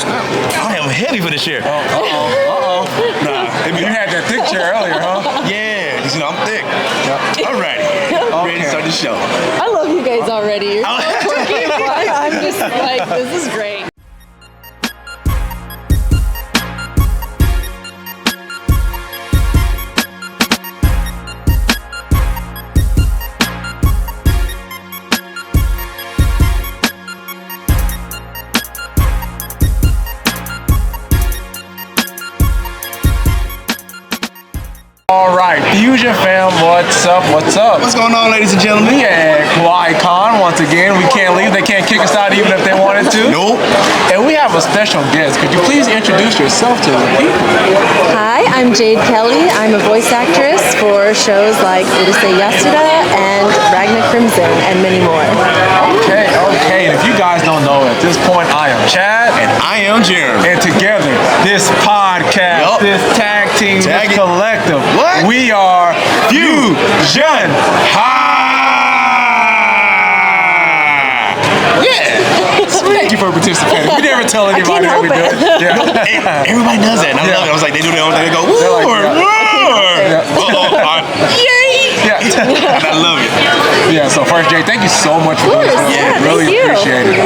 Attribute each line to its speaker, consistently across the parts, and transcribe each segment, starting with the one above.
Speaker 1: I am heavy for this chair.
Speaker 2: Uh-oh.
Speaker 1: Nah,
Speaker 2: You had that thick chair earlier, huh?
Speaker 1: yeah, you know I'm thick.
Speaker 2: Yeah.
Speaker 1: Alrighty, ready to start the show.
Speaker 3: I love you guys already. You're so quirky and fun. I'm just like, this is great.
Speaker 2: Alright, Fusion fam, what's up, what's up?
Speaker 1: What's going on, ladies and gentlemen?
Speaker 2: We at Kawaii Con once again. We can't leave, they can't kick us out even if they wanted to.
Speaker 1: Nope.
Speaker 2: And we have a special guest. Could you please introduce yourself to the people?
Speaker 3: Hi, I'm Jade Kelly. I'm a voice actress for shows like Urusei Yatsura and Ragna Crimson and many more.
Speaker 2: Okay. And if you guys don't know, at this point, I am Chad.
Speaker 1: And I am Jeremy.
Speaker 2: And together, this podcast, this tag team, this collective,
Speaker 1: What?
Speaker 2: we are Fusion High! Yeah! Thank you for participating. We never tell anybody how we do it. Yeah.
Speaker 1: Everybody does that, and I love it. I was like, they do their own thing. They go, woo,
Speaker 2: They're like,
Speaker 1: or yay!
Speaker 2: Yeah.
Speaker 1: And I love it.
Speaker 2: Yeah, so first, Jay, thank you so much for doing this.
Speaker 3: Yeah,
Speaker 2: Really
Speaker 3: thank you.
Speaker 2: appreciate it.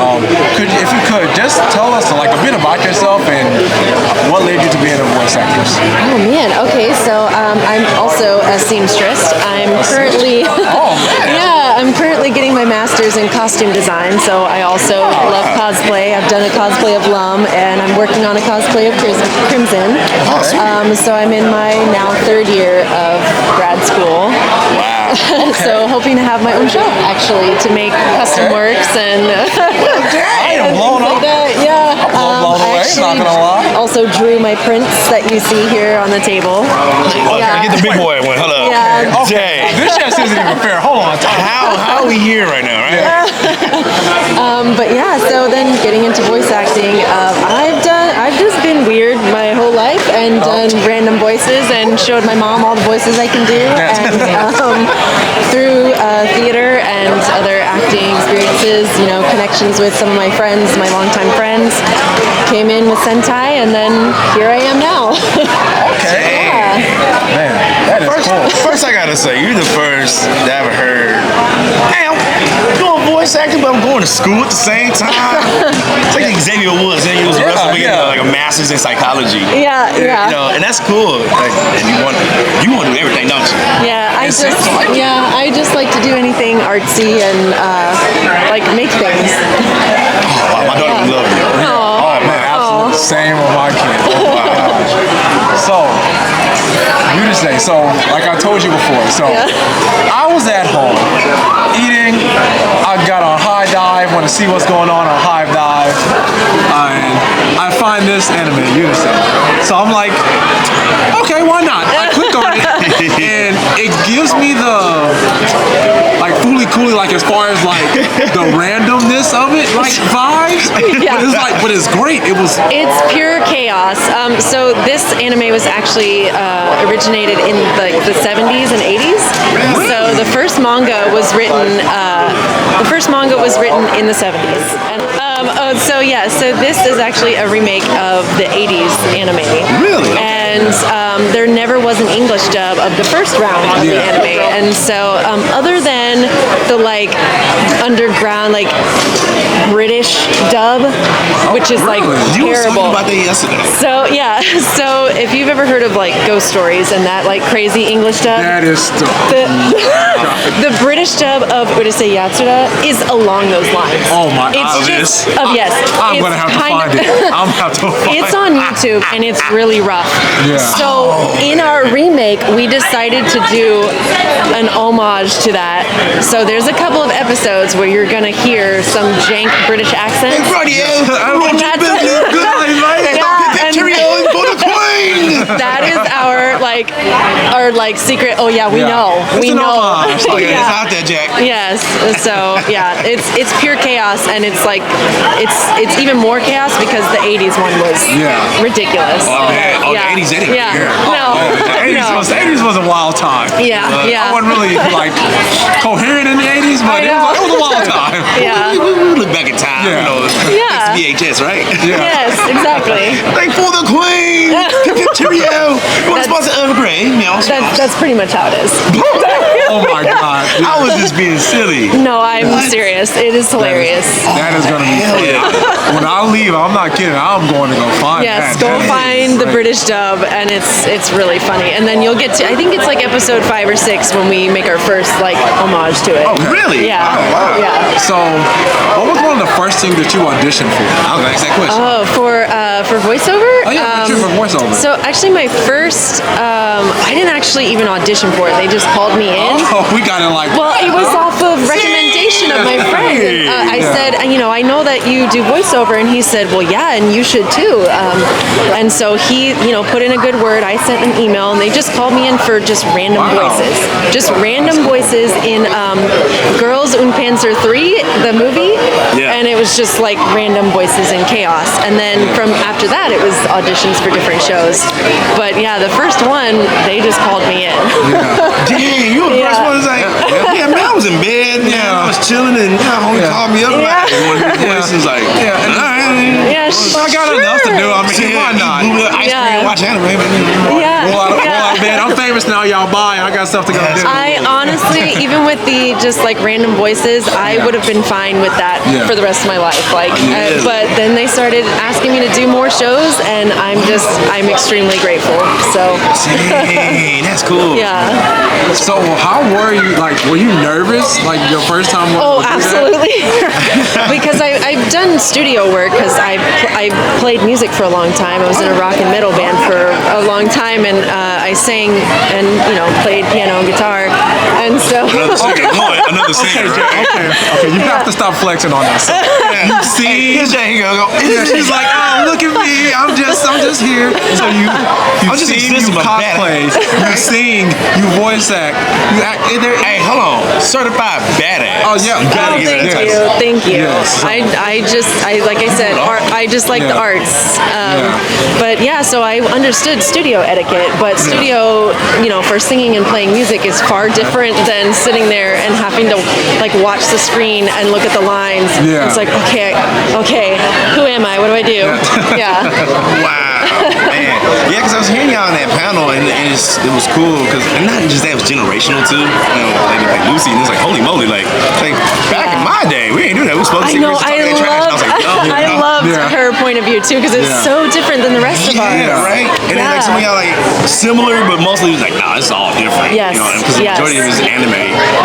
Speaker 2: If you could, just tell us like a bit about yourself and what led you to being a voice actress.
Speaker 3: Oh man, okay, so I'm also a seamstress. I'm currently, I'm currently getting my master's in costume design, so I also love cosplay. I've done a cosplay of Lum, and I'm working on a cosplay of Crimson. So I'm in my now third year of grad school.
Speaker 1: Wow.
Speaker 3: So hoping to have my own shop actually to make custom works and
Speaker 2: I am blown
Speaker 3: like
Speaker 2: up.
Speaker 3: that. Yeah.
Speaker 2: blown away, not gonna lie.
Speaker 3: Also drew my prints that you see here on the table.
Speaker 1: Yeah. Get the big boy one. Hold up.
Speaker 3: Yeah.
Speaker 1: Okay.
Speaker 2: This just isn't even fair. Hold on.
Speaker 1: How are we here right now, right?
Speaker 3: But yeah, so then getting into voice acting, I've just been weird my whole life and done random voices and showed my mom all the voices I can do. And through theater and other acting experiences, connections with some of my friends, my longtime friends, came in with Sentai, and then here I am now.
Speaker 2: Okay.
Speaker 3: Yeah.
Speaker 2: Man, that is cool.
Speaker 1: First, I gotta say, you're the first that I've ever heard. Hey, I'm doing voice acting, but I'm going to school at the same time. It's like Xavier Woods, and he was a wrestler, but like a master's in psychology.
Speaker 3: Yeah.
Speaker 1: And that's cool. Like, and you want to do everything, don't you?
Speaker 3: Yeah, I just like to do anything artsy and like make things.
Speaker 1: Oh, wow, my daughter would love you.
Speaker 2: Oh man, absolutely same with my kid. Oh my gosh. So, Urusei. So, like I told you before, I was at home eating. I got on High Dive, want to see what's going on Hive Dive, and I find this anime, Urusei. So I'm like, okay, why not? I click on it, and it gives me the like Fooly Cooly, like as far as like the randomness of it, like vibes.
Speaker 3: Yeah.
Speaker 2: But it's great.
Speaker 3: It's pure chaos. So this anime was actually originated in like the 70s and 80s.
Speaker 2: Really?
Speaker 3: So the first manga was written. In the 70s. And, so this is actually a remake of the 80s anime.
Speaker 1: Really?
Speaker 3: And there never was an English dub of the first round of the anime. And so other than the like underground like British dub, which is like
Speaker 1: You were talking
Speaker 3: terrible.
Speaker 1: about that yesterday.
Speaker 3: So if you've ever heard of like ghost stories and that like crazy English dub,
Speaker 2: That is still.
Speaker 3: the British dub of Urusei Yatsura is along those lines.
Speaker 2: Oh my!
Speaker 3: It's just yes.
Speaker 2: I'm gonna have to find it. I'm gonna have to find it.
Speaker 3: It's on YouTube and it's really rough.
Speaker 2: Yeah.
Speaker 3: So in our remake, we decided to do an homage to that. So there's a couple of episodes where you're gonna hear some jank British accents. That is our like like our like secret. Oh yeah, we know. We
Speaker 2: It's an
Speaker 3: know.
Speaker 2: homage.
Speaker 1: Oh, yeah, it's
Speaker 3: Yeah.
Speaker 1: out there, Jack.
Speaker 3: Yes. So yeah, it's pure chaos, and it's like it's even more chaos because the '80s one was ridiculous.
Speaker 1: Oh, man. Oh,
Speaker 3: Yeah.
Speaker 1: the 80s anyway.
Speaker 3: Yeah.
Speaker 1: Yeah.
Speaker 3: No.
Speaker 2: The 80s was a wild time.
Speaker 3: Yeah.
Speaker 2: I wasn't really like coherent in the 80s, but it was a wild time.
Speaker 3: Yeah.
Speaker 1: We look back in time,
Speaker 2: Yeah.
Speaker 1: you know.
Speaker 3: Yeah.
Speaker 1: It's VHS, right?
Speaker 3: Yes, exactly.
Speaker 1: Thank for the queen. Cheerio. You want to sponsor Earl Grey?
Speaker 3: That's pretty much how it is.
Speaker 2: Oh my God.
Speaker 1: I was just being silly.
Speaker 3: No, I'm serious. It is hilarious.
Speaker 2: That is going to be
Speaker 1: Hell
Speaker 2: funny.
Speaker 1: yeah.
Speaker 2: When I leave, I'm not kidding. I'm going to go find
Speaker 3: Yes,
Speaker 2: that.
Speaker 3: go
Speaker 2: That is
Speaker 3: find the
Speaker 2: great.
Speaker 3: British dub, and it's really funny. And then you'll get to, I think it's like episode 5 or 6 when we make our first like homage to it.
Speaker 1: Oh, really?
Speaker 3: Yeah.
Speaker 1: Oh, wow.
Speaker 3: Yeah.
Speaker 2: So, what was one of the first things that you auditioned for?
Speaker 1: I was going to ask that question.
Speaker 3: Oh, for voiceover?
Speaker 2: Oh, yeah, for voiceover.
Speaker 3: So actually, my first, I didn't actually even audition for it. They just called me in.
Speaker 2: Oh, we got it like.
Speaker 3: Well, it was off of recommendation of my friend. And, I said, I know that you do voiceover, and he said, well, yeah, and you should too. And so he, put in a good word. I sent an email, and they just called me in for just random voices, just random voices in Girls und Panzer 3, the movie.
Speaker 1: Yeah.
Speaker 3: And it was just like random voices in chaos. And then from after that, it was auditions for different shows. But yeah, the first one, they just called me in.
Speaker 1: Dang, you were the first
Speaker 3: Yeah.
Speaker 1: one was like, yeah, man, I was in bed, man, I was chilling, and my homie called me up,
Speaker 3: Yeah.
Speaker 1: like, one of your voices, like,
Speaker 2: Yeah.
Speaker 1: all right.
Speaker 3: Yeah,
Speaker 2: I got enough to do. I mean, why not?
Speaker 1: Google ice cream,
Speaker 3: Yeah.
Speaker 1: watch anime, man.
Speaker 3: Yeah.
Speaker 2: Well, man, I'm famous now, y'all. Bye. I got stuff to go do.
Speaker 3: I honestly, even with the just like random voices, I would have been fine with that
Speaker 2: Yeah.
Speaker 3: for the rest of my life. Like,
Speaker 1: Yeah.
Speaker 3: but then they started asking me to do more shows, and I'm extremely grateful. So,
Speaker 1: Dang, that's cool.
Speaker 3: yeah.
Speaker 2: So, how were you? Like, were you nervous? Like your first time?
Speaker 3: Oh,
Speaker 2: do that?
Speaker 3: absolutely. Because I've done studio work because I played music for a long time. I was in a rock and metal band for a long time, and I sang and played piano and guitar, and so.
Speaker 1: Another singer, another singer, right?
Speaker 2: Okay. You have to stop flexing on us. You see,
Speaker 1: Here's Jay, he go,
Speaker 2: she's like, oh, look at me. I'm just here. So you
Speaker 1: I'm just
Speaker 2: sing,
Speaker 1: existing,
Speaker 2: you
Speaker 1: but
Speaker 2: cosplay, you sing, you voice act, you act.
Speaker 1: hey, hold on, certified badass.
Speaker 2: Oh yeah,
Speaker 1: You gotta get that title.
Speaker 3: Thank you.
Speaker 2: Yes.
Speaker 3: I like I said, I just like the arts. But yeah, so I understood studio etiquette, but studio, for singing and playing music is far different than sitting there and having to like watch the screen and look at the lines.
Speaker 2: Yeah.
Speaker 3: It's like, okay, who am I? What do I do? Yeah.
Speaker 1: Wow, man. Yeah, because I was hearing y'all on that panel, and it was cool, because not just that, it was generational too. Like Lucy, and it's like, holy moly, like back in my day, we ain't do that. We spoke
Speaker 3: I
Speaker 1: secrets,
Speaker 3: know.
Speaker 1: talking that trash, and I was like, yo,
Speaker 3: I loved
Speaker 2: Yeah.
Speaker 3: her point of view too because it's
Speaker 2: Yeah.
Speaker 3: so different than the rest of ours.
Speaker 1: yeah, right? And then like some of y'all like similar, but mostly it was like, nah, it's all different.
Speaker 3: Yes,
Speaker 1: Because the
Speaker 3: yes.
Speaker 1: majority of it is anime.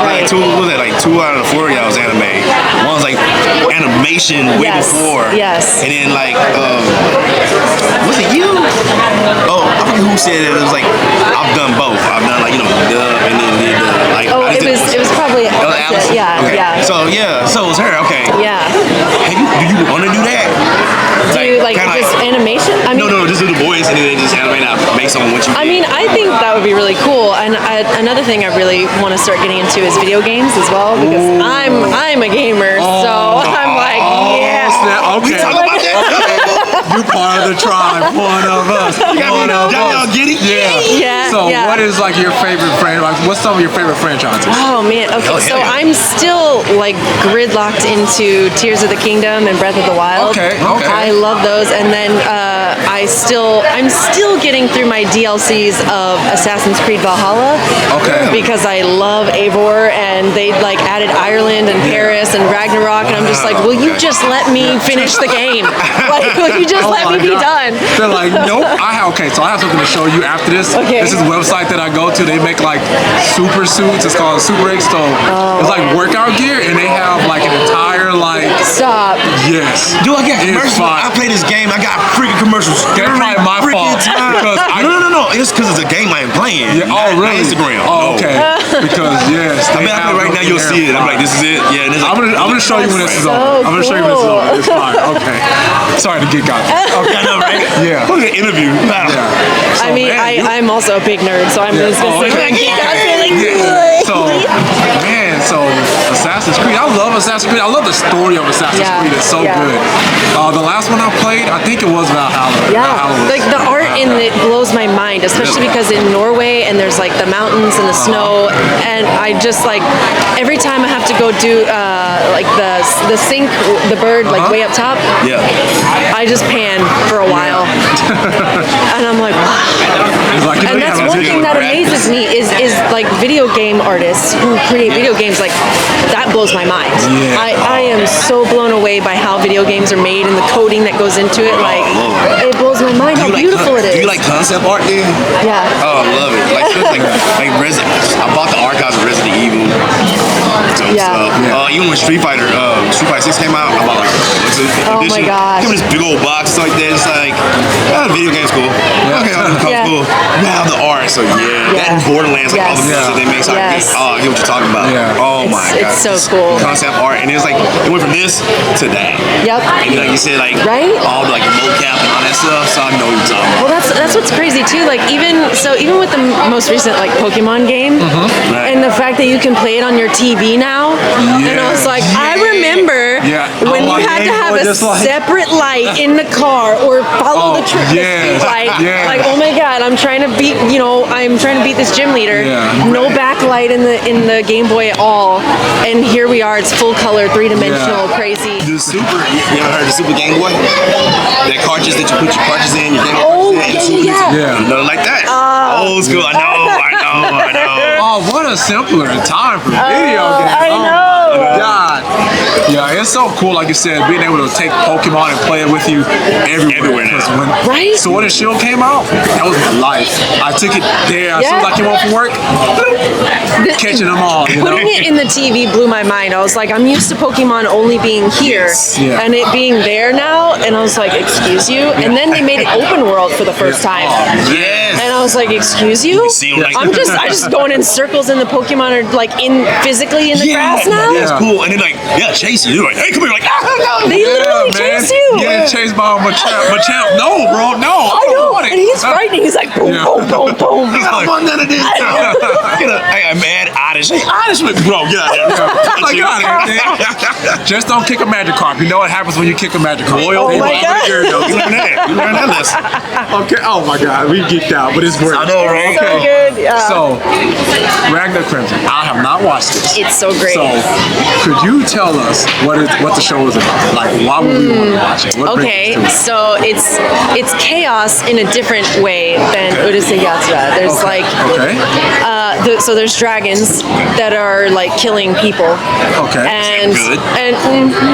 Speaker 3: Right.
Speaker 1: Like, two out of the 4 of y'all was anime. One was like animation way
Speaker 3: Yes,
Speaker 1: before.
Speaker 3: yes.
Speaker 1: And then like, was it you? Oh, I forget who said it. It was like, I've done both. I've done like, dub and then did like.
Speaker 3: Oh,
Speaker 1: I
Speaker 3: it
Speaker 1: just did-
Speaker 3: was probably
Speaker 1: Oh, Alice?
Speaker 3: yeah,
Speaker 1: Okay.
Speaker 3: yeah.
Speaker 1: So it was her. Okay.
Speaker 3: Yeah.
Speaker 1: Do you want to do that?
Speaker 3: Do you like
Speaker 1: kinda
Speaker 3: just animation? I mean,
Speaker 1: no, just do the voice and then just animate out, make someone what you.
Speaker 3: I mean, I think that would be really cool. And another thing I really want to start getting into is video games as well because I'm a gamer, so I'm like, yeah.
Speaker 2: Okay.
Speaker 1: Talk about that.
Speaker 2: You part of the tribe, one of us. One of
Speaker 1: Y'all
Speaker 2: us.
Speaker 1: get it?
Speaker 2: Yeah.
Speaker 3: Yeah,
Speaker 2: So,
Speaker 3: yeah.
Speaker 2: what is like your favorite franchise? What's some of your favorite franchises?
Speaker 3: Oh man, okay,
Speaker 1: Hell
Speaker 3: so
Speaker 1: yeah.
Speaker 3: I'm still like gridlocked into Tears of the Kingdom and Breath of the Wild.
Speaker 2: Okay.
Speaker 3: I love those, and then I'm still getting through my DLCs of Assassin's Creed Valhalla.
Speaker 2: Okay.
Speaker 3: Because I love Eivor, and they like added Ireland and Paris and Ragnarok, and I'm just like, will you just let me finish the game? Like, will you just let
Speaker 2: Oh my
Speaker 3: me be
Speaker 2: God.
Speaker 3: done?
Speaker 2: They're like, nope. So I have something to show you after this.
Speaker 3: Okay.
Speaker 2: This is a website that I go to. They make like super suits. It's called Super X. So it's like workout gear, and they have like an entire like.
Speaker 3: Stop.
Speaker 2: Yes.
Speaker 1: Do I get
Speaker 2: It's
Speaker 1: commercials?
Speaker 2: fine.
Speaker 1: I play this game. I got freaking commercials.
Speaker 2: That's probably my fault because
Speaker 1: No. It's because it's a game I am playing.
Speaker 2: Yeah, oh,
Speaker 1: not
Speaker 2: really?
Speaker 1: Instagram.
Speaker 2: Oh,
Speaker 1: No.
Speaker 2: okay. Because yes,
Speaker 1: I mean, I play right now. You'll see it. I'm like, this is it. Yeah. And it's like,
Speaker 2: I'm gonna show you when this is
Speaker 3: So
Speaker 2: over. I'm gonna show you when this is
Speaker 3: cool.
Speaker 2: over. It's fine. Okay. Sorry to geek out.
Speaker 1: Okay, I know, right?
Speaker 2: Yeah.
Speaker 1: Look at the interview.
Speaker 2: Yeah.
Speaker 3: I mean, I'm also a big nerd, so I'm just gonna say geek. I feel like
Speaker 2: so Assassin's Creed. I love Assassin's Creed. I love the story of Assassin's Creed. It's so good. The last one I played, I think it was Valhalla.
Speaker 3: Like the art in it blows my mind, especially because in Norway and there's like the mountains and the snow, and I just like every time I have to go do like the sink, the bird like way up top.
Speaker 1: Yeah.
Speaker 3: I just pan for a while, and I'm like, wow. And that's one thing that amazes me is like video game artists who create video games. Like that blows my mind. I am so blown away by how video games are made and the coding that goes into it. Like it blows my mind how beautiful it is.
Speaker 1: Do you like concept art, dude?
Speaker 3: Yeah.
Speaker 1: Oh, I love it. Like Resident. I bought the archives of Resident Evil. Even when Street Fighter 6 came out, I bought like
Speaker 3: oh my gosh.
Speaker 1: Came in this big old box like that. It's like, video game's cool. Okay, cool. Wow, the art. So that and Borderlands, like all the music they make. So I get what you're talking about. Oh my god,
Speaker 3: it's so cool.
Speaker 1: Concept art, and it's like it went from this to that.
Speaker 3: Yep.
Speaker 1: And like you said, like all the like mocap and all that stuff. So I know what you're talking about.
Speaker 3: Well, that's what's crazy too. Like even with the most recent like Pokemon game, and the fact that you can play it on your TV now, and I was like, I remember when you had to have a separate light in the car or follow the light. Like, oh my god, I'm trying to beat this gym leader. No backlight in the Game Boy at all, and here we are. It's full color, 3-dimensional, crazy.
Speaker 1: The Super, you ever heard of the Super Game Boy? That cartridge that you put your cartridges in, your Game Boy. Nothing like that. Old school. I know.
Speaker 2: Oh, what a simpler time for video games.
Speaker 3: I know.
Speaker 2: God. Yeah, it's so cool, like you said, being able to take Pokemon and play it with you everywhere now. When Sword and Shield came out, that was my life. I took it there as soon as I came home from work, catching them all.
Speaker 3: Putting it in the TV blew my mind. I was like, I'm used to Pokemon only being here and it being there now, and I was like, excuse you? And then they made it open world for the first time. And I was like, excuse you? I just going in circles and the Pokemon are like physically in the grass now?
Speaker 1: It's cool. And then like, chase you. They're like, hey, come here. Like, no.
Speaker 3: They literally chase you.
Speaker 2: Getting chased by Machamp. No, bro, no.
Speaker 3: I know. And he's frightening. He's like, boom, boom, boom, boom.
Speaker 1: I don't want none of this. I'm mad, honest. Hey, honest with bro. Get out of here.
Speaker 2: Just don't kick a Magikarp. You know what happens when you kick a Magikarp.
Speaker 3: Oh my god.
Speaker 1: You learn that lesson.
Speaker 2: Okay. Oh my god. We geeked out, but it's great.
Speaker 1: I know, right?
Speaker 3: So good. Yeah.
Speaker 2: So, Ragna Crimson. I have not watched this.
Speaker 3: It's so great.
Speaker 2: So, could you tell us what the show is about? Like, why would we want to watch it?
Speaker 3: Okay, so it's chaos in a different way than Urusei Yatsura. There's so there's dragons that are like killing people.
Speaker 2: Okay.
Speaker 3: And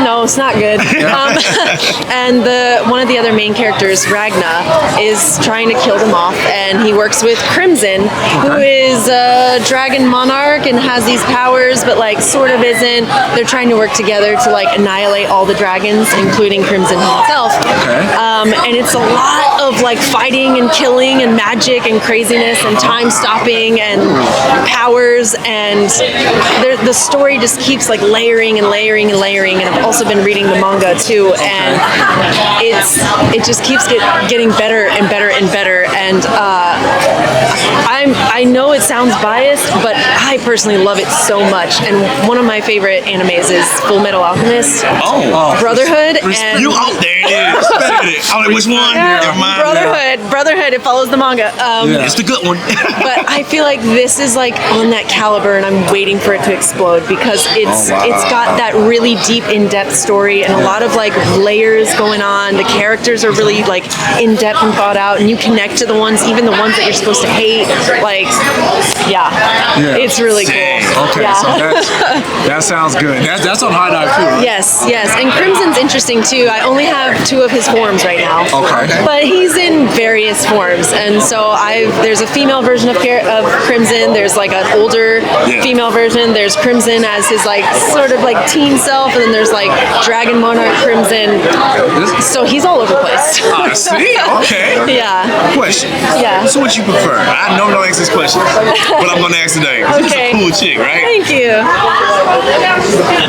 Speaker 3: no, it's not good. And one of the other main characters, Ragna, is trying to kill them off, and he works with Crimson, who is a dragon monarch and has these powers, but like sort of isn't. They're trying to work together to like annihilate all the dragons, including Crimson himself. And it's a lot of like fighting and killing and magic and craziness and time stopping and powers, and the story just keeps like layering and layering and layering. And I've also been reading the manga too, and it just keeps getting better and better and better. And I know it sounds biased, but I personally love it so much. And one of my favorite animes is Full Metal Alchemist, Brotherhood, and
Speaker 1: you out there it is. Which one?
Speaker 3: Brotherhood. It follows the manga.
Speaker 1: It's the good one.
Speaker 3: But I feel like this is like on that caliber, and I'm waiting for it to explode because it's got that really deep, in-depth story and a lot of like layers going on. The characters are really like in-depth and thought out, and you connect to the ones, even the ones that you're supposed to hate. Like, it's really cool.
Speaker 2: Okay, so that sounds good. That's on High Dive too.
Speaker 3: Yes. And Crimson's interesting too. I only have 2 of his forms right now. But he's in various forms, and so there's a female version of Crimson. There's like an older female version. There's Crimson as his like sort of like teen self, and then there's like Dragon Monarch Crimson. So he's all over the place.
Speaker 1: I see. Okay.
Speaker 3: Yeah.
Speaker 1: Question.
Speaker 3: Yeah.
Speaker 1: So what you prefer? I know don't answer this question, but I'm gonna ask today.
Speaker 3: Okay.
Speaker 1: You're a cool chick, right?
Speaker 3: Thank you.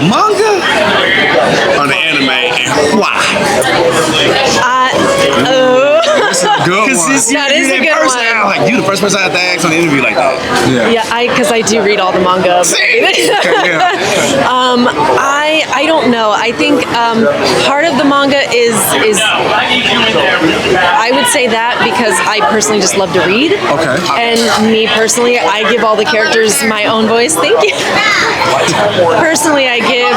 Speaker 1: Manga or the anime, and why?
Speaker 2: This is a good one. one.
Speaker 3: That is a good
Speaker 1: person.
Speaker 3: one.
Speaker 1: I'm like, you the first person I had to ask on the interview like that.
Speaker 3: Yeah, because I do read all the manga. I don't know. I think part of the manga is I would say that because I personally just love to read.
Speaker 2: Okay.
Speaker 3: And me personally, I give all the characters my own voice. Thank you. Personally, I give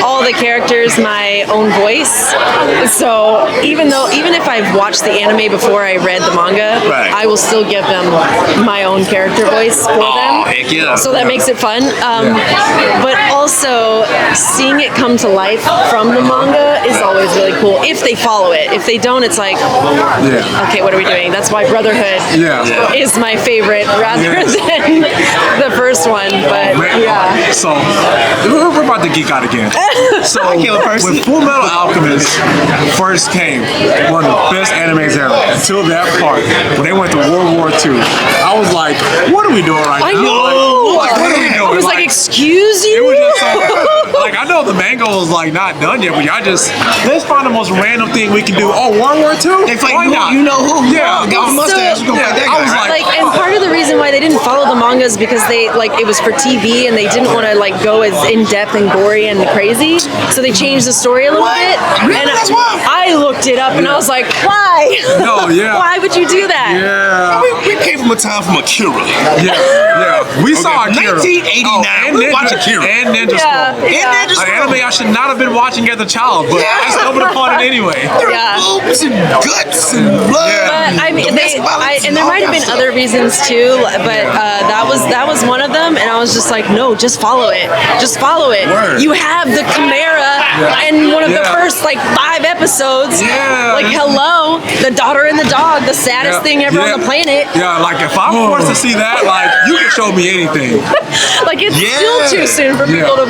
Speaker 3: all the characters my own voice. So even if I've watched the anime before I read the manga,
Speaker 1: Right.
Speaker 3: I will still give them my own character voice for them.
Speaker 1: Heck yeah.
Speaker 3: So that makes it fun. But also, seeing it come to life from the manga is always really cool. If they follow it. If they don't, it's like, okay, what are we doing? That's why Brotherhood is my favorite rather than the first one. But yeah.
Speaker 2: So we're about to geek out again. So when Full Metal Alchemist first came, one of the best animes ever. Until that part, when they went to World War II, I was like, what are we doing right
Speaker 3: I
Speaker 2: now?
Speaker 3: know.
Speaker 2: Like, what are we doing?
Speaker 3: I was like, excuse you?
Speaker 2: It was just like, I know the manga was like not done yet, but y'all let's find the most random thing we can do. Oh, World War II?
Speaker 1: They fight
Speaker 2: Why not?
Speaker 1: you know who?
Speaker 2: Yeah.
Speaker 1: Got a mustache. We're gonna fight that
Speaker 2: I
Speaker 1: guy.
Speaker 2: was
Speaker 1: Right?
Speaker 3: Like, and part of the reason why they didn't follow the manga is because they it was for TV and they didn't want to go as in depth and gory and crazy, so they changed the story a little bit.
Speaker 1: Really?
Speaker 3: And
Speaker 1: That's why?
Speaker 3: I looked it up and I was like, why?
Speaker 2: No, yeah.
Speaker 3: Why would you do that?
Speaker 2: Yeah.
Speaker 1: we came from a time from Akira.
Speaker 2: Yeah. We saw Akira.
Speaker 1: 1989. We watched Akira.
Speaker 2: And Ninja
Speaker 3: Yeah.
Speaker 2: Scroll.
Speaker 3: Yeah.
Speaker 1: Ninja
Speaker 2: An anime I should not have been watching as a child, but I stumbled upon it anyway.
Speaker 3: Yeah.
Speaker 1: Boobs and guts and blood.
Speaker 3: But I mean,
Speaker 1: Domestic violence
Speaker 3: and there
Speaker 1: all
Speaker 3: might have
Speaker 1: that
Speaker 3: been
Speaker 1: stuff.
Speaker 3: other reasons too. But that was one of them, and I was just like, no, just follow it. Just follow it.
Speaker 1: Word.
Speaker 3: You have the Chimera in one of the first 5 episodes.
Speaker 2: Yeah.
Speaker 3: Like, hello, the daughter and the dog, the saddest thing ever on the planet.
Speaker 2: Yeah, like if I'm forced to see that, you can show me anything.
Speaker 3: Like, it's still too soon for people to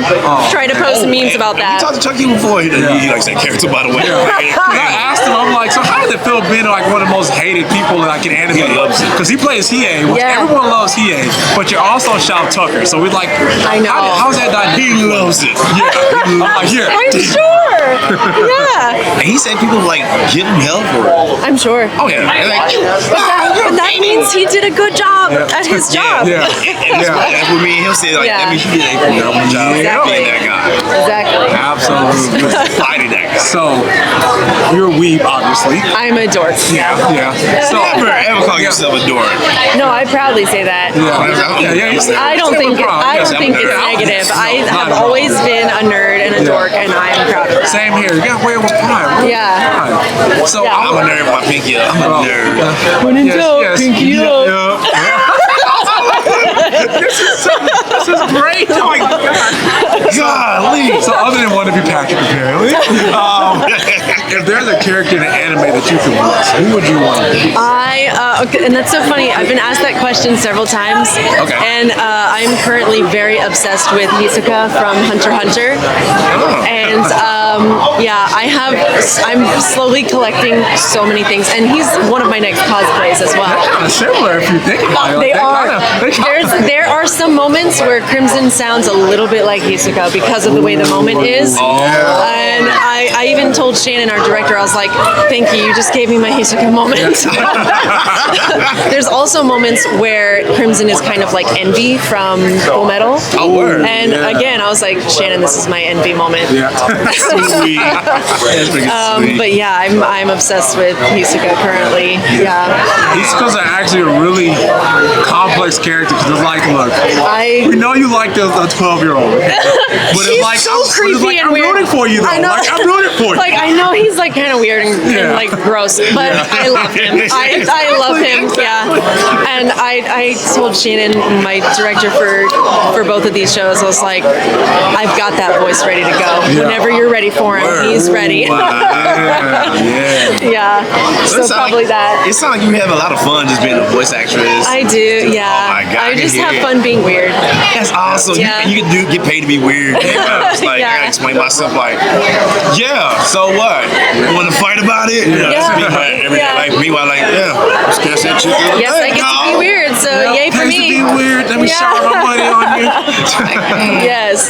Speaker 3: try to post memes about
Speaker 1: We
Speaker 3: that.
Speaker 1: talked to Chucky before. He likes that character, by the way.
Speaker 2: I asked him, I'm like, so how does it feel being one of the most hated people in anime?
Speaker 1: He loves it.
Speaker 2: Because he plays Hiei, which
Speaker 3: Yeah.
Speaker 2: everyone loves Hiei, but you're also Shao Tucker. So we're like,
Speaker 3: I know.
Speaker 2: how's that dynamic?
Speaker 1: He loves it.
Speaker 2: Yeah. I'm like, here.
Speaker 3: I'm sure. Yeah,
Speaker 1: And he said people give him help for it.
Speaker 3: I'm sure.
Speaker 1: Oh yeah. They're like,
Speaker 3: But that means he did a good job at his job.
Speaker 2: Yeah.
Speaker 1: That's what me and him said.
Speaker 3: Yeah.
Speaker 1: That means he did a phenomenal job
Speaker 3: Exactly.
Speaker 1: being that guy.
Speaker 3: Exactly.
Speaker 2: Absolutely.
Speaker 1: Fighting that guy.
Speaker 2: So, you're a weeb, obviously.
Speaker 3: I'm a dork.
Speaker 2: Yeah. So,
Speaker 1: Ever call yourself a dork?
Speaker 3: No, I proudly say that. I don't think it's negative. I have always been a nerd and a dork, and I am proud of that.
Speaker 2: Same here. You gotta wear it with pride.
Speaker 3: Yeah.
Speaker 2: Pride. So,
Speaker 3: Yeah.
Speaker 1: I'm a nerd with my pinky up. I'm a nerd.
Speaker 3: When in doubt,
Speaker 2: yes.
Speaker 3: pinky up.
Speaker 2: This is great. Oh my God.
Speaker 1: Golly.
Speaker 2: So, other than One to Be Patrick, apparently, if there's a character in an anime that you could voice, who would you want to be?
Speaker 3: Okay, and that's so funny. I've been asked that question several times.
Speaker 1: Okay.
Speaker 3: And I'm currently very obsessed with Hisoka from Hunter x Hunter. And I'm slowly collecting so many things. And he's one of my next cosplays as well.
Speaker 2: Kind of similar if you think about it.
Speaker 3: They are.
Speaker 2: Kinda-
Speaker 3: There are some moments where Crimson sounds a little bit like Hisoka because of the way the moment is. And I even told Shannon, our director, I was like, thank you just gave me my Hisoka moment. There's also moments where Crimson is kind of like Envy from Full Metal.
Speaker 1: Oh, word.
Speaker 3: And again, I was like, Shannon, this is my Envy moment.
Speaker 1: Sweet. That's pretty sweet.
Speaker 3: But yeah, I'm obsessed with Hisoka currently. Yeah.
Speaker 2: Hisoka's actually a really complex character because it's like, look, we know you like the 12-year-old, but
Speaker 3: He's so creepy and
Speaker 2: I'm
Speaker 3: weird.
Speaker 2: rooting for you though.
Speaker 3: I know.
Speaker 2: Like, I'm rooting for you.
Speaker 3: Like, I know he's kind of weird and gross, but I love him. I love him. Yeah. And I told Shannon, my director for both of these shows, I was like, I've got that voice ready to go. Whenever you're ready for him, he's ready. Yeah. So probably that.
Speaker 1: It sounds like you have a lot of fun just being a voice actress.
Speaker 3: I do. Yeah.
Speaker 1: Oh my God,
Speaker 3: I just
Speaker 1: I can
Speaker 3: have
Speaker 1: hear
Speaker 3: fun being weird.
Speaker 1: That's awesome.
Speaker 3: Yeah.
Speaker 1: You can get paid to be weird. It's like, I gotta explain myself so what? You want to fight about it? Meanwhile,
Speaker 3: Yes, I get to be weird, so yay for me.
Speaker 2: To be weird. Let me shower my money on you.
Speaker 3: Yes.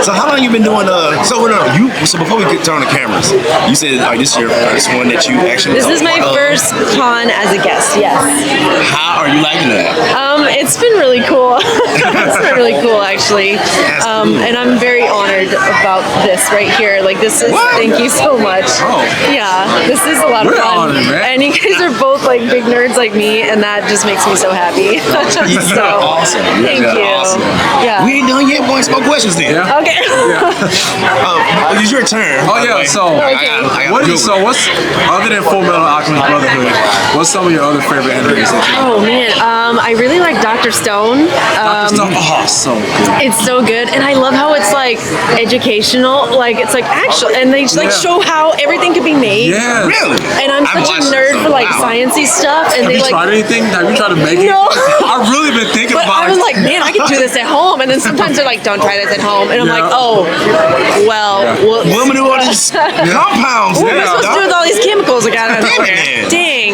Speaker 1: So how long you been doing? So before we get turn on the cameras, you said this is your first one that you actually.
Speaker 3: This is my first con as a guest. Yes.
Speaker 1: How are you liking that?
Speaker 3: It's been really cool. It's been really cool, actually. And I'm very honored about this right here. Like, this is.
Speaker 1: What?
Speaker 3: Thank you so much.
Speaker 2: Oh.
Speaker 3: Yeah, this is a lot of
Speaker 2: We're
Speaker 3: fun.
Speaker 2: honored, man.
Speaker 3: And you guys are both like big nerds like me, and that just makes me so happy.
Speaker 1: You're awesome.
Speaker 3: Thank you.
Speaker 1: Awesome.
Speaker 3: Yeah.
Speaker 1: We ain't done yet, boys. More questions then.
Speaker 2: Yeah.
Speaker 3: Okay.
Speaker 1: It's your turn.
Speaker 2: Oh yeah. So what's other than Full Metal Alchemist Brotherhood? What's some of your other favorite animes?
Speaker 3: Oh man, I really like Dr. Stone.
Speaker 2: Dr. Stone. Oh, so good.
Speaker 3: It's so good, and I love how it's like educational. Like it's like actual, and they like show how everything could be made.
Speaker 2: Yeah.
Speaker 1: Really?
Speaker 3: And I'm such a nerd for like sciencey stuff. And
Speaker 2: Have you
Speaker 3: like,
Speaker 2: tried anything? Have you tried to make
Speaker 3: No.
Speaker 2: it? I've really been thinking
Speaker 3: but
Speaker 2: about
Speaker 3: I was like, man, I could do this at home. And then sometimes they're like, don't try this at home. And I'm like, oh, well,
Speaker 1: What am I do all these compounds?
Speaker 3: what am I supposed to do with all these chemicals I got out
Speaker 1: Damn it,
Speaker 3: there?
Speaker 1: man.
Speaker 3: Dang.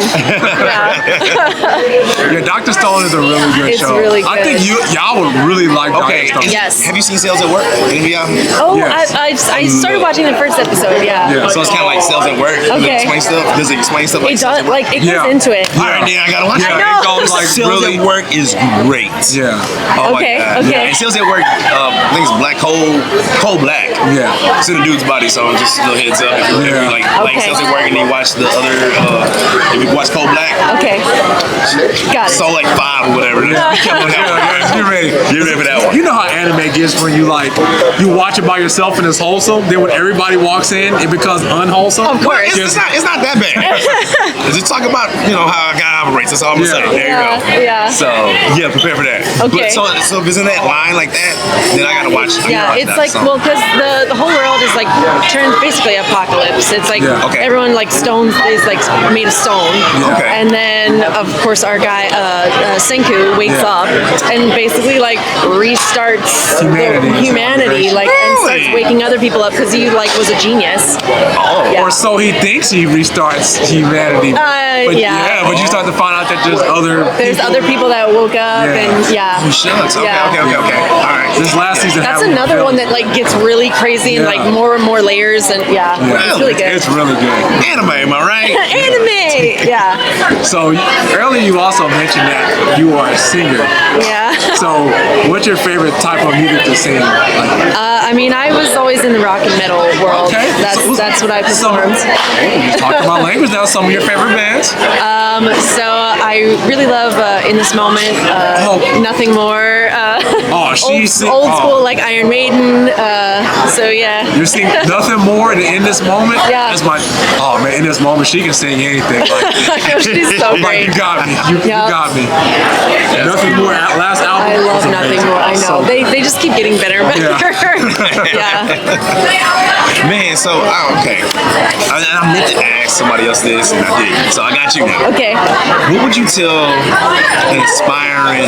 Speaker 2: Yeah, Dr. Stone is a really good
Speaker 3: It's
Speaker 2: show.
Speaker 3: really
Speaker 2: I
Speaker 3: good.
Speaker 2: think y'all would really like
Speaker 1: Okay.
Speaker 2: Dr. Stone.
Speaker 3: Yes.
Speaker 1: Have you seen Sales at Work? Any of y'all?
Speaker 3: Oh,
Speaker 2: Yes.
Speaker 3: I started watching the first episode. Yeah.
Speaker 1: So it's kind of like Sales at Work. Does it
Speaker 3: Okay.
Speaker 1: explain stuff? Does it explain stuff like
Speaker 3: It
Speaker 1: Sales
Speaker 3: does.
Speaker 1: at Work?
Speaker 3: Like it goes
Speaker 2: Yeah.
Speaker 3: into it.
Speaker 1: All right, then I gotta watch
Speaker 2: Yeah,
Speaker 1: it.
Speaker 3: know.
Speaker 2: it goes like
Speaker 1: Sales
Speaker 2: really.
Speaker 1: at Work is great.
Speaker 2: Yeah.
Speaker 1: Oh my
Speaker 3: Okay,
Speaker 1: God.
Speaker 3: okay.
Speaker 1: Yeah. And Sales at Work, I think it's Black Coal Black.
Speaker 2: Yeah.
Speaker 1: It's in the dude's body, so just a little heads up. If you
Speaker 2: Yeah.
Speaker 1: like
Speaker 3: Okay.
Speaker 1: Sales at Work and then you watch the other, if you watch Coal Black,
Speaker 3: Okay. Got it.
Speaker 1: so like 5 or whatever.
Speaker 2: Yeah, get ready.
Speaker 1: Get ready for that one.
Speaker 2: You know how anime gets when you watch it by yourself and it's wholesome. Then when everybody walks in, it becomes unwholesome.
Speaker 3: Of course.
Speaker 1: It's not that bad. It's just talk about how a guy operates. That's all I'm gonna say. There you go.
Speaker 3: Yeah.
Speaker 1: So yeah, prepare for that.
Speaker 3: Okay.
Speaker 1: But, so if it's in that line like that, then I gotta watch.
Speaker 3: Yeah, it's like because the whole world is like turned basically apocalypse. It's like
Speaker 2: Yeah.
Speaker 1: Okay.
Speaker 3: everyone like stones is like made of stone,
Speaker 1: Okay.
Speaker 3: and then of course our guy Senku wakes
Speaker 2: Yeah.
Speaker 3: up and basically like restarts humanity like and starts
Speaker 1: Really?
Speaker 3: waking other people up because he like was a genius.
Speaker 1: Oh.
Speaker 3: Yeah.
Speaker 2: Or so he thinks he restarts humanity. But
Speaker 3: yeah.
Speaker 2: but you start to find out that there's
Speaker 3: Other people that woke up
Speaker 2: Yeah.
Speaker 3: and yeah.
Speaker 1: Oh, shucks. Okay,
Speaker 3: Yeah.
Speaker 1: okay. All right.
Speaker 2: This last season.
Speaker 3: That's
Speaker 2: had
Speaker 3: another one that like gets really crazy and
Speaker 2: Yeah.
Speaker 3: like more and more layers and yeah, it's really good.
Speaker 2: It's really good.
Speaker 1: Anime, am I right?
Speaker 3: Anime, yeah,
Speaker 2: So earlier you also mentioned that you are a singer.
Speaker 3: yeah.
Speaker 2: So what's your favorite type of music to sing? Like,
Speaker 3: I mean, I was always in the rock and metal world.
Speaker 2: Okay.
Speaker 3: That's what I performed.
Speaker 2: talking about language now. Some of your favorite bands.
Speaker 3: So I really love In This Moment, Nothing More. Old school like Iron Maiden. So yeah.
Speaker 2: You're singing nothing more than in this moment.
Speaker 3: Yeah.
Speaker 2: That's my. Oh man, in this moment she can sing anything. Like,
Speaker 3: She's so
Speaker 2: like
Speaker 3: great.
Speaker 2: you got me. You
Speaker 3: Yep.
Speaker 2: got me. Nothing more. Last album.
Speaker 3: I love
Speaker 2: was
Speaker 3: Nothing
Speaker 2: amazing.
Speaker 3: More. I know.
Speaker 2: So-
Speaker 3: They just keep getting better and better. Yeah.
Speaker 1: Man, so okay. I meant to ask somebody else this, and I didn't. So I got you now.
Speaker 3: Okay.
Speaker 1: What would you tell an aspiring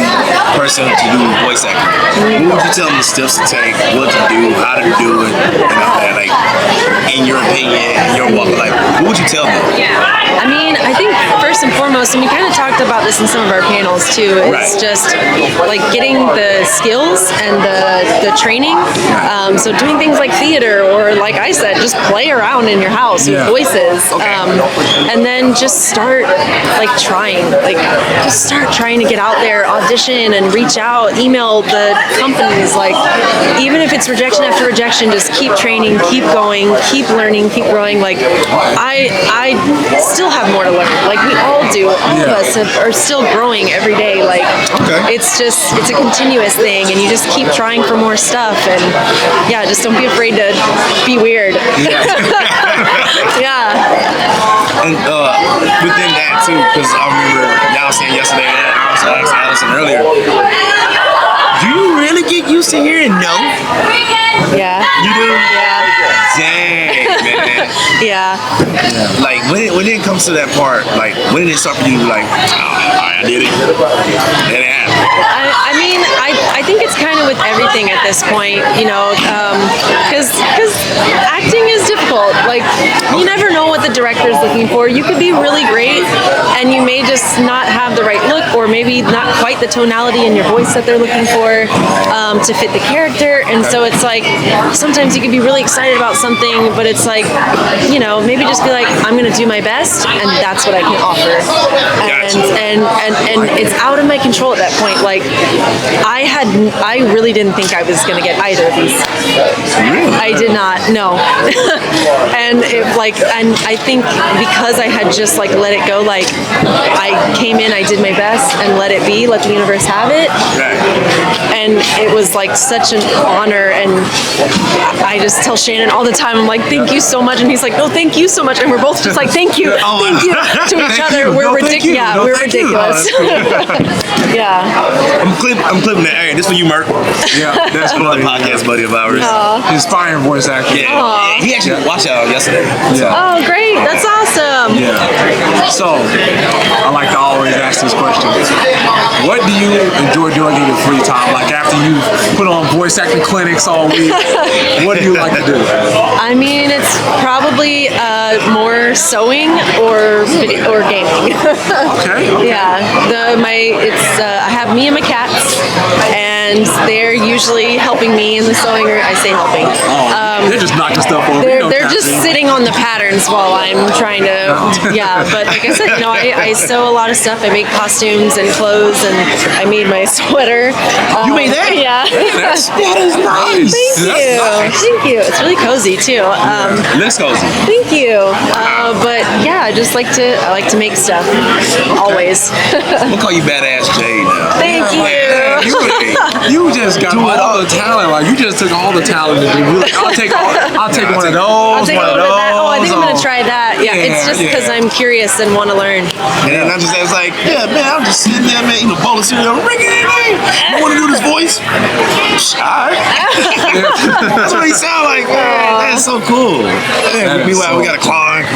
Speaker 1: person to do voice acting? What would you tell them the steps to take, what to do, how to do it, and all that? Like, in your opinion, in your walk of life, what would you tell them?
Speaker 3: I mean, I think first and foremost, and we kind of talked about this in some of our panels too, is
Speaker 1: Right.
Speaker 3: just like getting the skills and the training. So doing things like theater or like I said, just play around in your house with
Speaker 2: Yeah.
Speaker 3: voices. And then just start like trying, just start trying to get out there, audition and reach out, email the companies, like even if it's rejection after rejection, just keep training, keep going, keep learning, keep growing. Like I still have more to learn. Like we all do. All of us are still growing every day. Like it's a continuous thing, and you just keep trying for more stuff. And yeah, just don't be afraid to be weird. Yeah.
Speaker 1: And within that too, because I remember y'all saying yesterday, and I also asked Allison earlier, do you really get used to hearing no?
Speaker 3: Yeah.
Speaker 1: You do?
Speaker 3: Yeah.
Speaker 1: Dang, man.
Speaker 3: Yeah.
Speaker 1: Like when it comes to that part, like when did it start for you to be like, oh, all right, I did it. Then it happened.
Speaker 3: I mean, I think it's kind of with everything at this point, you know, because acting is difficult. Like, you never know what the director's looking for. You could be really great, and you may just not have the right look, or maybe not quite the tonality in your voice that they're looking for to fit the character. And so it's like, sometimes you can be really excited about something, but it's like, you know, maybe just be like, I'm going to do my best, and that's what I can offer. And it's out of my control at that point. Like, I really didn't think I was going to get either of these.
Speaker 1: Really?
Speaker 3: I did not, no. And I think because I had just like let it go, like I came in, I did my best, and let it be, let the universe have it.
Speaker 1: Right.
Speaker 3: And it was like such an honor, and I just tell Shannon all the time, I'm like, thank you so much, and he's like, no, thank you so much, and we're both just like, thank you to each other. We're ridiculous. Yeah, we're ridiculous. Yeah.
Speaker 1: I'm clipping that. Hey, this for you, Merc.
Speaker 2: Yeah, that's
Speaker 1: Another
Speaker 2: funny.
Speaker 1: podcast buddy of ours.
Speaker 2: Inspiring voice actor.
Speaker 1: Yeah. He actually watched out yesterday.
Speaker 2: Yeah.
Speaker 3: Oh, great. That's awesome.
Speaker 2: Yeah. So, I like to always ask this question. What do you enjoy doing in your free time? Like after you put on voice acting clinics all week, what do you like to do?
Speaker 3: I mean, it's probably more sewing or gaming.
Speaker 2: Okay.
Speaker 3: Yeah. I have me and my cats, and they're usually helping me in the sewing room. I say helping.
Speaker 2: They're just knocking stuff over.
Speaker 3: They're just sitting on the patterns while I'm trying to, yeah. But like I said, you know, I sew a lot of stuff. I make costumes and clothes, and I made my sweater.
Speaker 1: You made that?
Speaker 3: Yeah.
Speaker 1: That is nice.
Speaker 3: Thank you. It's really cozy too.
Speaker 1: Looks cozy.
Speaker 3: Thank you. But yeah, I like to make stuff always.
Speaker 1: We'll call you Badass Jade now.
Speaker 3: Thank you.
Speaker 2: You just got all the talent. Like you just took all the talent. Like, I'll take one of those.
Speaker 3: I'll take one of that. Oh, I think I'm gonna try that. Yeah, it's just because I'm curious and want to learn.
Speaker 1: And I just was like, yeah, man, I'm just sitting there, man, eating a bowl of cereal. You want to do this voice? All right. That's what he sound like, man. That's so cool. Yeah, meanwhile, we got a client,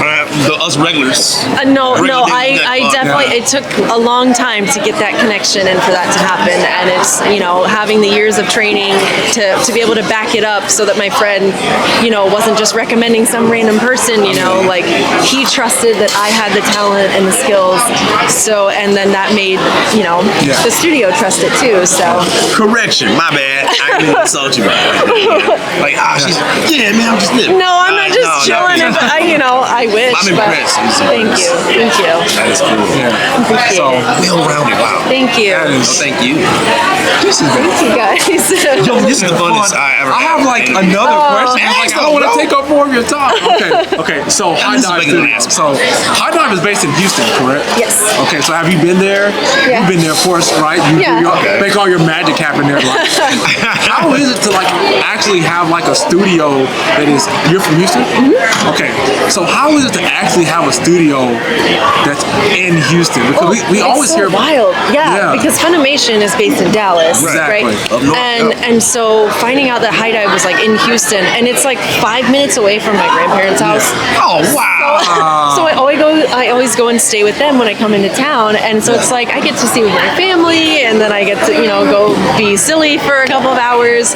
Speaker 1: us regulars.
Speaker 3: No, I definitely. It took a long time to get that connection and for that to happen. And it's, you know, having the years of training to be able to back it up so that my friend, you know, wasn't just recommending some random person, you know, like he trusted that I had the talent and the skills. So, and then that made, you know, the studio trust it too. So.
Speaker 1: Correction, my bad. I didn't insult you, like, she's, yeah, man, I'm just living.
Speaker 3: No, I'm not just chilling. I wish.
Speaker 1: I'm impressed.
Speaker 3: Thank you.
Speaker 1: That is cool.
Speaker 3: Thank you.
Speaker 2: So,
Speaker 1: well-rounded, wow.
Speaker 3: Thank you.
Speaker 1: Thank you.
Speaker 3: Thank you guys.
Speaker 1: Yo, this is the funnest I ever had.
Speaker 2: I have like another question.
Speaker 1: Man,
Speaker 2: Like, I don't want to take up more of your time. Okay. So High Dive. High Dive is based in Houston, correct?
Speaker 3: Yes.
Speaker 2: Okay. So have you been there?
Speaker 3: Yeah.
Speaker 2: You've been there, of course, right? You make all your magic happen there. Like, how is it to like actually have like a studio that is? You're from Houston? Mm-hmm. Okay. So how is it to actually have a studio that's in Houston? Because we always
Speaker 3: so
Speaker 2: hear
Speaker 3: wild. Yeah, because Funimation is based in Dallas,
Speaker 2: Exactly.
Speaker 3: right? And so finding out that High Dive was like in Houston, and it's like 5 minutes away from my grandparents' house.
Speaker 1: Oh wow!
Speaker 3: So I always go and stay with them when I come into town, and so it's like I get to stay with my family, and then I get to go be silly for a couple of hours.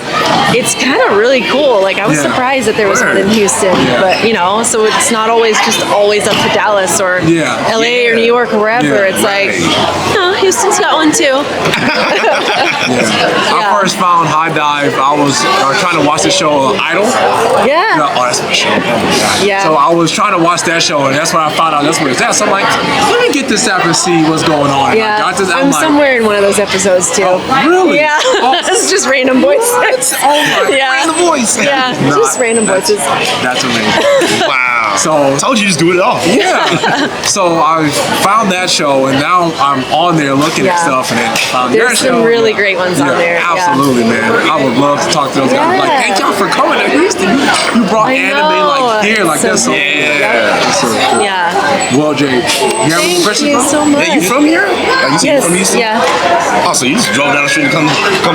Speaker 3: It's kind of really cool. Like I was surprised that there was one in Houston, but so it's not always up to Dallas or LA or New York or wherever. It's like, no, Houston's got one too.
Speaker 2: I first found High Dive. I was trying to watch the show Idol.
Speaker 3: Yeah.
Speaker 2: Oh, that's my show.
Speaker 3: Yeah.
Speaker 2: So I was trying to watch that show, and that's when I found out that's where it's at. So I'm like, let me get this app and see what's going on.
Speaker 3: Yeah. I'm
Speaker 2: like,
Speaker 3: somewhere in one of those episodes too.
Speaker 2: Oh, really?
Speaker 3: Yeah.
Speaker 2: Oh.
Speaker 3: It's just random voices.
Speaker 2: Oh my.
Speaker 1: Random voice.
Speaker 3: Yeah. Just random voices.
Speaker 2: That's amazing.
Speaker 1: Wow.
Speaker 2: So
Speaker 1: I told you just do it all.
Speaker 2: Yeah. So I found that show, and now I'm on there looking at stuff, and then found your
Speaker 3: There's
Speaker 2: show.
Speaker 3: some really great ones on there.
Speaker 2: Absolutely, man. I would love to talk to those guys. Like, thank y'all for coming to Houston. You brought anime like here, like
Speaker 3: so
Speaker 2: that's so
Speaker 3: cool.
Speaker 2: That's so cool.
Speaker 3: Yeah.
Speaker 2: Well, Jade, you have any
Speaker 3: Thank
Speaker 2: questions?
Speaker 3: you so much.
Speaker 1: Yeah, you from here?
Speaker 3: Yes.
Speaker 1: From Houston?
Speaker 3: Yeah.
Speaker 1: Oh, so you just drove down the street to come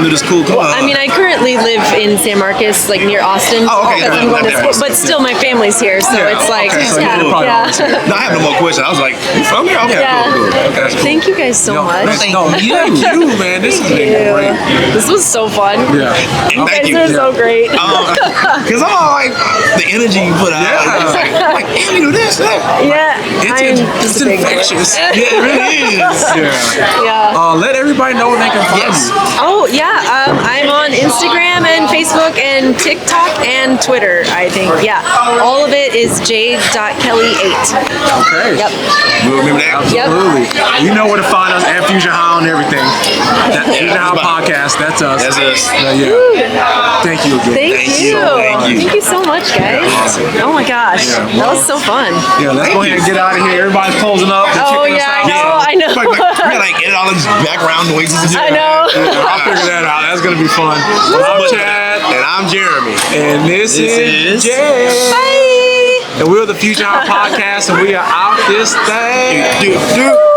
Speaker 1: to this cool club?
Speaker 3: I mean, I currently live in San Marcos, like near Austin.
Speaker 1: Oh, okay.
Speaker 3: Because I'm going to school, but still, my family's here, so it's It's like,
Speaker 2: Okay, so
Speaker 3: yeah,
Speaker 2: you're probably
Speaker 3: yeah.
Speaker 2: always here.
Speaker 1: No, I have no more questions. I was like, you from here? Okay,
Speaker 3: Yeah.
Speaker 1: cool.
Speaker 2: That's cool.
Speaker 3: Thank you guys so much.
Speaker 2: Thank you, man. This has been great.
Speaker 3: This was so fun.
Speaker 2: Yeah.
Speaker 3: You
Speaker 1: Thank
Speaker 3: guys
Speaker 1: you.
Speaker 3: are so great.
Speaker 1: Because I'm all like, the energy you put out.
Speaker 2: Yeah.
Speaker 1: It's like, damn, you do this, that.
Speaker 3: Yeah,
Speaker 2: It's
Speaker 3: a big
Speaker 2: infectious.
Speaker 1: Yeah, it really is.
Speaker 2: Yeah.
Speaker 3: Yeah.
Speaker 2: Let everybody know where they can find
Speaker 1: Yes.
Speaker 2: you.
Speaker 3: Oh yeah, I'm on Instagram and Facebook and TikTok and Twitter. I think. Yeah, all of it is jade.kelly8.
Speaker 2: Okay.
Speaker 3: Yep.
Speaker 1: You remember that?
Speaker 3: Yep.
Speaker 2: Absolutely. You know where to find us at Fusion High and everything. That Fusion High podcast, that's us.
Speaker 1: That's us.
Speaker 2: Yeah. Thank you again.
Speaker 3: Thank
Speaker 1: you.
Speaker 3: you.
Speaker 1: Thank you.
Speaker 3: Thank you so much, guys. Oh my gosh, that was so fun.
Speaker 2: Yeah, let's go ahead and get out of here. Everybody's closing up. They're
Speaker 3: Oh
Speaker 2: kicking us
Speaker 3: yeah,
Speaker 2: out.
Speaker 3: no, I know.
Speaker 1: Like, we gotta edit all these background noises. And
Speaker 3: I know.
Speaker 2: Yeah, I'll figure that out. That's gonna be fun. Well, I'm Chad,
Speaker 1: And I'm Jeremy.
Speaker 2: and this is Jay.
Speaker 3: Bye.
Speaker 2: And we're the Future High Podcast, and we are out this thing.
Speaker 1: Do.